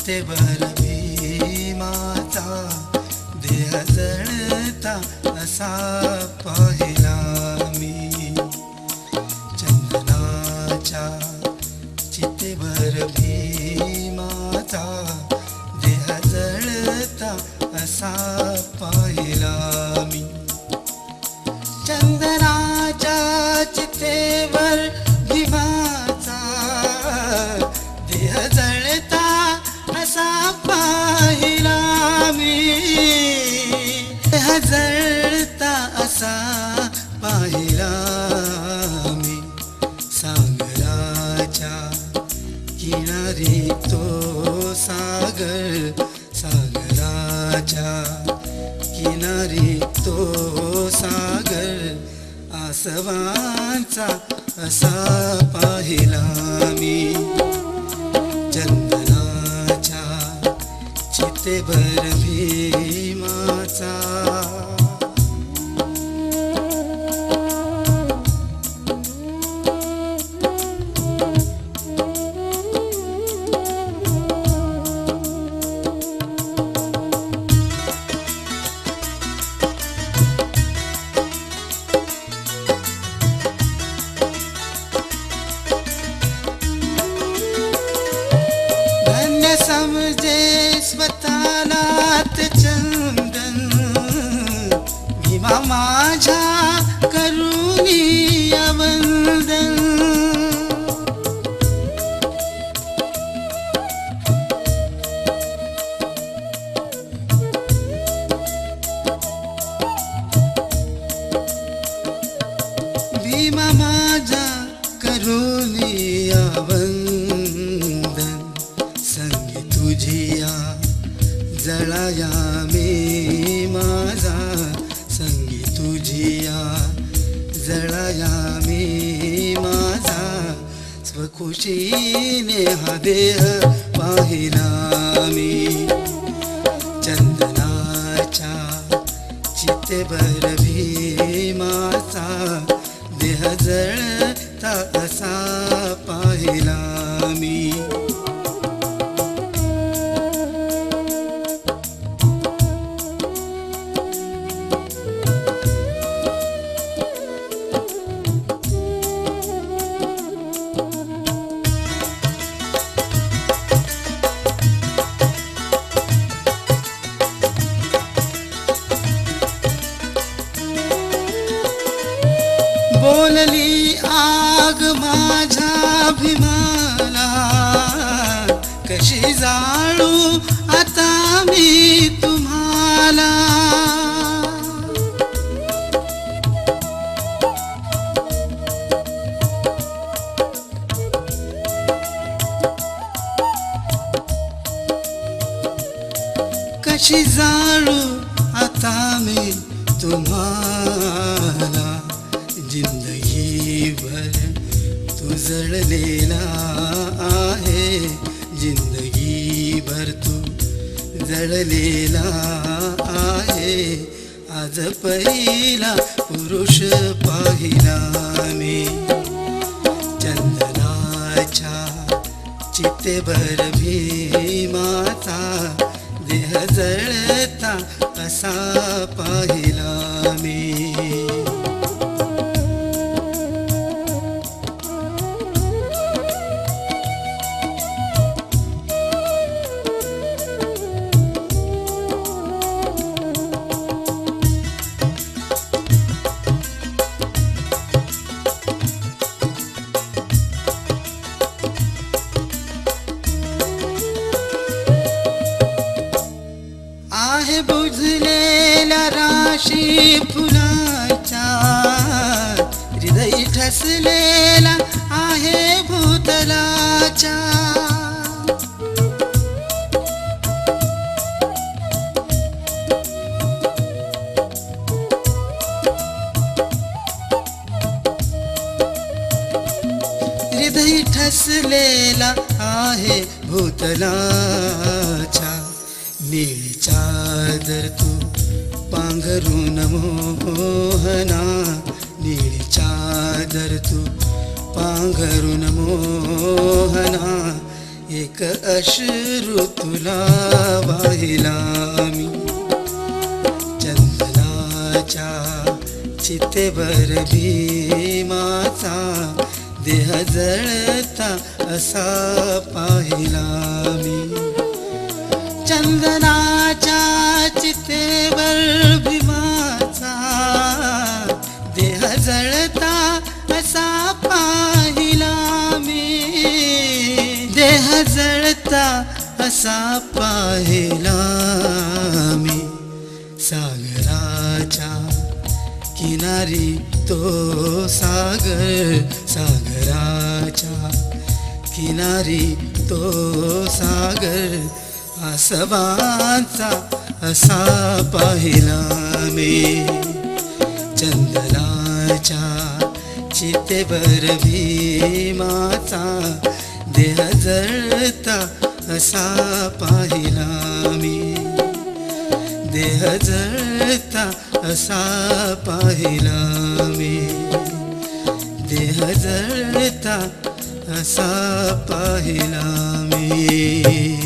चितेवर भीमाचा देह जळता असा पाहिला मी. चंदनाच्या चितेवर भीमाचा देह जळता असा पाहिला मी. चंदनाच्या चितेवर भीमाचा देह जळता असा पाहिला मी. देह जळता असा पाहिला मी. सागराच्या किनारी तो सागर, सागराच्या किनारी तो सागर आसवांचा असा पाहिला मी. चंदनाच्या चितेवर भीमाचा. समजे स्वतःला ते चंदन, भीमा माझ्या करुणी वंदन. भीमा माझ्या करुणी वंदन. संगी तुझिया जळाया मी माझा, संगी तुझिया जळाया मी माझा. स्वखुशीने हा देह पाहिला मी. चंदनाच्या चितेवर भीमाचा देह जळता असा पाहिला मी. बोलली आग माझ्या भीमाला, कशी जाळू आता मी तुम्हाला. कशी जाळू आता मी तुम्हाला. जिंदगी भर तू जळलेला आहे, जिंदगी भर तू जळलेला आहे. आज पहिला पुरुष पाहिला मी. चंदनाच्या चितेवर भीमाचा देह जळता असा पाहिला मी. आहे बुझलेला राशी फुलाचा, हृदय ठसलेला आहे भूतलाच्या. हृदय ठसलेला आहे भूतलाच्या. नीळी चादर तू पांघरून मोहना, नीळी चादर तू पांघरून मोहना. एक अश्रू तुला वाहिला मी. चंदनाच्या चितेवर भीमाचा देह जळता असा पाहिला मी. चंदनाच्या चितेवर भीमाचा देह जळता असा पाहिला मी. देह जळता असा पाहिला मी. सागराच्या किनारी तो सागर, सागराच्या किनारी तो सागर आसमानचा असा पाहिला मी. चंदनाच्या चितेवर भीमाचा देह जळता असा पाहिला मी. देह जळता असा पाहिला मी. देह जळता असा पाहिला मी.